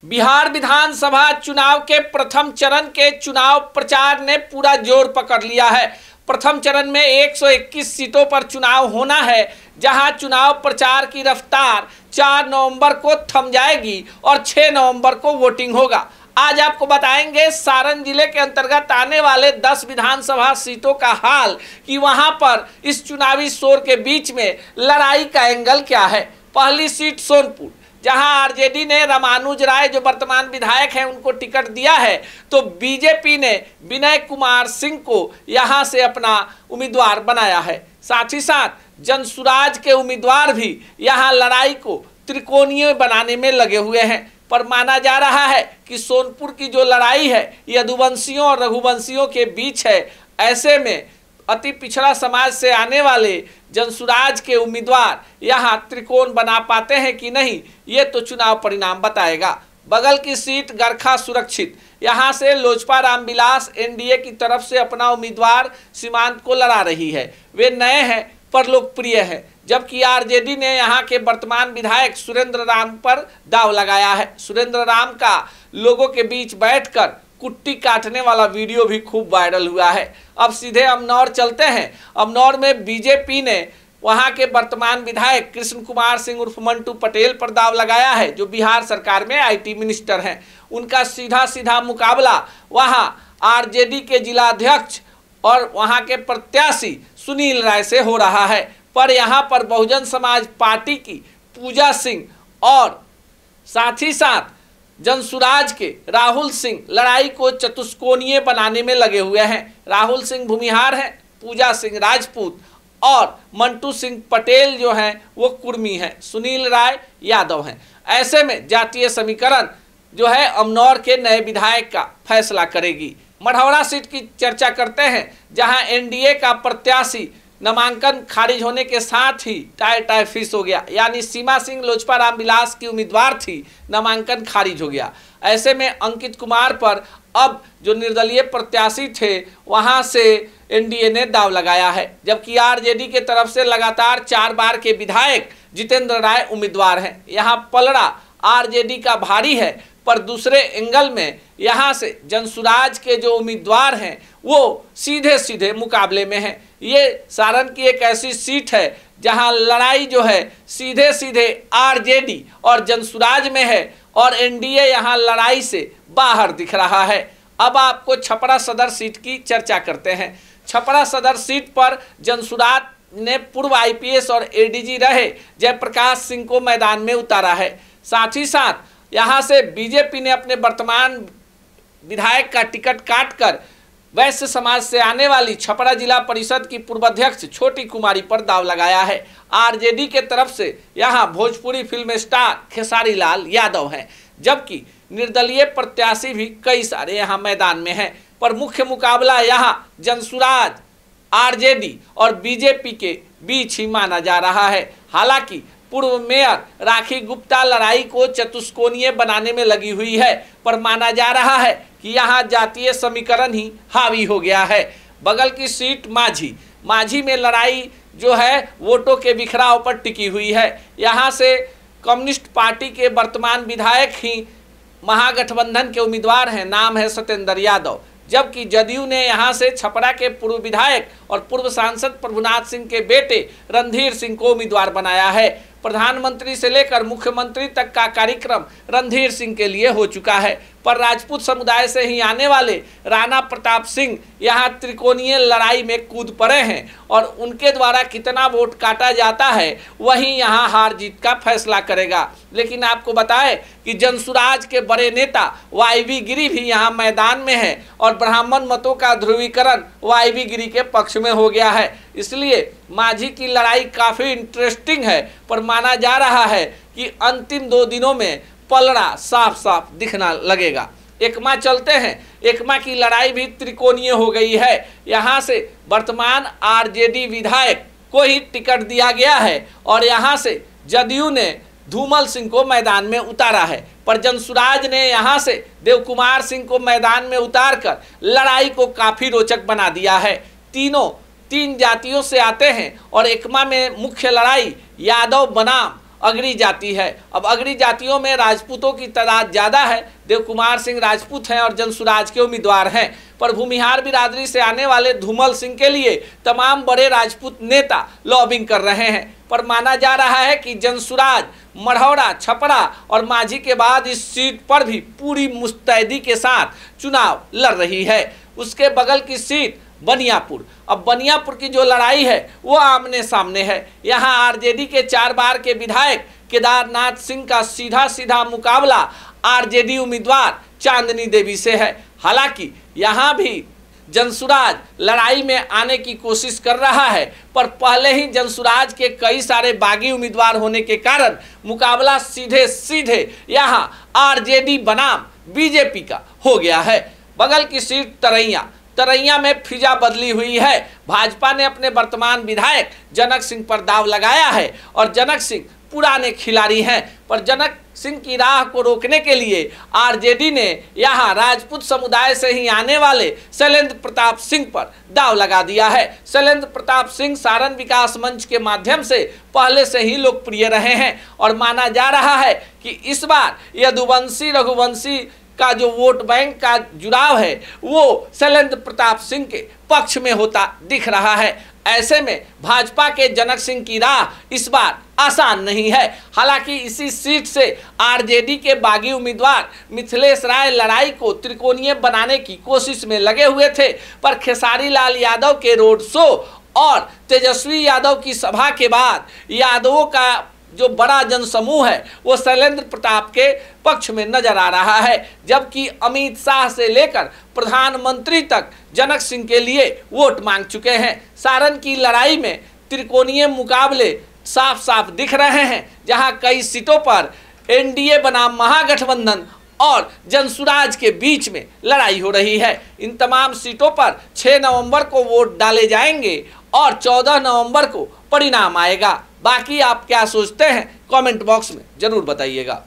बिहार विधानसभा चुनाव के प्रथम चरण के चुनाव प्रचार ने पूरा जोर पकड़ लिया है। प्रथम चरण में 121 सीटों पर चुनाव होना है, जहां चुनाव प्रचार की रफ्तार 4 नवंबर को थम जाएगी और 6 नवंबर को वोटिंग होगा। आज आपको बताएंगे सारण जिले के अंतर्गत आने वाले 10 विधानसभा सीटों का हाल कि वहां पर इस चुनावी शोर के बीच में लड़ाई का एंगल क्या है। पहली सीट सोनपुर, जहां आरजेडी ने रामानुज राय जो वर्तमान विधायक हैं उनको टिकट दिया है, तो बीजेपी ने विनय कुमार सिंह को यहां से अपना उम्मीदवार बनाया है। साथ ही साथ जनसुराज के उम्मीदवार भी यहां लड़ाई को त्रिकोणीय बनाने में लगे हुए हैं। पर माना जा रहा है कि सोनपुर की जो लड़ाई है यदुवंशियों और रघुवंशियों के बीच है। ऐसे में अति पिछड़ा समाज से आने वाले जनसुराज के उम्मीदवार यहां त्रिकोण बना पाते हैं कि नहीं, ये तो चुनाव परिणाम बताएगा। बगल की सीट गरखा सुरक्षित, यहां से लोजपा रामविलास एनडीए की तरफ से अपना उम्मीदवार सीमांत को लड़ा रही है। वे नए हैं पर लोकप्रिय है, जबकि आरजेडी ने यहां के वर्तमान विधायक सुरेंद्र राम पर दाव लगाया है। सुरेंद्र राम का लोगों के बीच बैठकर कुट्टी काटने वाला वीडियो भी खूब वायरल हुआ है। अब सीधे अमनौर चलते हैं। अमनौर में बीजेपी ने वहां के वर्तमान विधायक कृष्ण कुमार सिंह उर्फ मंटू पटेल पर दाव लगाया है, जो बिहार सरकार में आईटी मिनिस्टर हैं। उनका सीधा सीधा मुकाबला वहां आरजेडी के जिलाध्यक्ष और वहां के प्रत्याशी सुनील राय से हो रहा है। पर यहां पर बहुजन समाज पार्टी की पूजा सिंह और साथ ही साथ जनसुराज के राहुल सिंह लड़ाई को चतुष्कोणीय बनाने में लगे हुए हैं। राहुल सिंह भूमिहार हैं, पूजा सिंह राजपूत और मंटू सिंह पटेल जो हैं वो कुर्मी हैं, सुनील राय यादव हैं। ऐसे में जातीय समीकरण जो है अमनौर के नए विधायक का फैसला करेगी। मढ़ौरा सीट की चर्चा करते हैं, जहां एनडीए का प्रत्याशी नामांकन खारिज होने के साथ ही टाई फिश हो गया, यानी सीमा सिंह लोजपा रामविलास की उम्मीदवार थी, नामांकन खारिज हो गया। ऐसे में अंकित कुमार पर अब जो निर्दलीय प्रत्याशी थे वहां से एनडीए ने दाव लगाया है, जबकि आरजेडी के तरफ से लगातार 4 बार के विधायक जितेंद्र राय उम्मीदवार हैं। यहाँ पलड़ा आरजेडी का भारी है, पर दूसरे एंगल में यहाँ से जनसुराज के जो उम्मीदवार हैं वो सीधे सीधे मुकाबले में हैं। ये सारण की एक ऐसी सीट है जहां लड़ाई जो है सीधे सीधे आरजेडी और जनसुराज में है और एनडीए यहां लड़ाई से बाहर दिख रहा है। अब आपको छपरा सदर सीट की चर्चा करते हैं। छपरा सदर सीट पर जनसुराज ने पूर्व आईपीएस और एडीजी रहे जयप्रकाश सिंह को मैदान में उतारा है। साथ ही साथ यहाँ से बीजेपी ने अपने वर्तमान विधायक का टिकट काटकर वैश्य समाज से आने वाली छपरा जिला परिषद की पूर्व अध्यक्ष छोटी कुमारी पर दाव लगाया है। आरजेडी के तरफ से यहाँ भोजपुरी फिल्म स्टार खेसारी लाल यादव हैं, जबकि निर्दलीय प्रत्याशी भी कई सारे यहाँ मैदान में हैं। पर मुख्य मुकाबला यहाँ जनसुराज, आरजेडी और बीजेपी के बीच ही माना जा रहा है। हालांकि पूर्व मेयर राखी गुप्ता लड़ाई को चतुष्कोणीय बनाने में लगी हुई है, पर माना जा रहा है कि यहाँ जातीय समीकरण ही हावी हो गया है। बगल की सीट माझी में लड़ाई जो है वोटों के बिखराव पर टिकी हुई है। यहाँ से कम्युनिस्ट पार्टी के वर्तमान विधायक ही महागठबंधन के उम्मीदवार हैं, नाम है सत्येंद्र यादव, जबकि जदयू ने यहाँ से छपरा के पूर्व विधायक और पूर्व सांसद प्रभुनाथ सिंह के बेटे रणधीर सिंह को उम्मीदवार बनाया है। प्रधानमंत्री से लेकर मुख्यमंत्री तक का कार्यक्रम रणधीर सिंह के लिए हो चुका है, पर राजपूत समुदाय से ही आने वाले राणा प्रताप सिंह यहाँ त्रिकोणीय लड़ाई में कूद पड़े हैं और उनके द्वारा कितना वोट काटा जाता है वही यहाँ हार जीत का फैसला करेगा। लेकिन आपको बताएं कि जनसुराज के बड़े नेता वाईवी गिरी भी यहाँ मैदान में है और ब्राह्मण मतों का ध्रुवीकरण वाईवी गिरी के पक्ष में हो गया है। इसलिए माझी की लड़ाई काफ़ी इंटरेस्टिंग है, पर माना जा रहा है कि अंतिम 2 दिनों में पलड़ा साफ साफ दिखना लगेगा। एकमा चलते हैं। एकमा की लड़ाई भी त्रिकोणीय हो गई है। यहाँ से वर्तमान आरजेडी विधायक को ही टिकट दिया गया है और यहाँ से जदयू ने धूमल सिंह को मैदान में उतारा है, पर जनसुराज ने यहाँ से देव कुमार सिंह को मैदान में उतारकर लड़ाई को काफ़ी रोचक बना दिया है। तीन जातियों से आते हैं और एकमा में मुख्य लड़ाई यादव बनाम अगड़ी जाति है। अब अगड़ी जातियों में राजपूतों की तादाद ज़्यादा है। देव कुमार सिंह राजपूत हैं और जनसुराज के उम्मीदवार हैं, पर भूमिहार बिरादरी से आने वाले धूमल सिंह के लिए तमाम बड़े राजपूत नेता लॉबिंग कर रहे हैं। पर माना जा रहा है कि जनसुराज मढ़ौरा, छपरा और माझी के बाद इस सीट पर भी पूरी मुस्तैदी के साथ चुनाव लड़ रही है। उसके बगल की सीट बनियापुर। अब बनियापुर की जो लड़ाई है वो आमने सामने है। यहाँ आरजेडी के 4 बार के विधायक केदारनाथ सिंह का सीधा मुकाबला आरजेडी उम्मीदवार चांदनी देवी से है। हालांकि यहाँ भी जनसुराज लड़ाई में आने की कोशिश कर रहा है, पर पहले ही जनसुराज के कई सारे बागी उम्मीदवार होने के कारण मुकाबला सीधे यहाँ आरजेडी बनाम बीजेपी का हो गया है। बगल की सीट तरैया में फिजा बदली हुई है। भाजपा ने अपने वर्तमान विधायक जनक सिंह पर दाव लगाया है और जनक सिंह पुराने खिलाड़ी हैं, पर जनक सिंह की राह को रोकने के लिए आरजेडी ने यहाँ राजपूत समुदाय से ही आने वाले शैलेंद्र प्रताप सिंह पर दाव लगा दिया है। शैलेंद्र प्रताप सिंह सारण विकास मंच के माध्यम से पहले से ही लोकप्रिय रहे हैं और माना जा रहा है कि इस बार यदुवंशी रघुवंशी का जो वोट बैंक का जुड़ाव है वो शैलेंद्र प्रताप सिंह के पक्ष में होता दिख रहा है। ऐसे में भाजपा के जनक सिंह की राह इस बार आसान नहीं है। हालांकि इसी सीट से आरजेडी के बागी उम्मीदवार मिथिलेश राय लड़ाई को त्रिकोणीय बनाने की कोशिश में लगे हुए थे, पर खेसारी लाल यादव के रोड शो और तेजस्वी यादव की सभा के बाद यादवों का जो बड़ा जनसमूह है वो शैलेंद्र प्रताप के पक्ष में नजर आ रहा है, जबकि अमित शाह से लेकर प्रधानमंत्री तक जनक सिंह के लिए वोट मांग चुके हैं। सारण की लड़ाई में त्रिकोणीय मुकाबले साफ दिख रहे हैं, जहां कई सीटों पर एनडीए बनाम महागठबंधन और जनसुराज के बीच में लड़ाई हो रही है। इन तमाम सीटों पर 6 नवंबर को वोट डाले जाएंगे और 14 नवंबर को परिणाम आएगा। बाकी आप क्या सोचते हैं कमेंट बॉक्स में जरूर बताइएगा।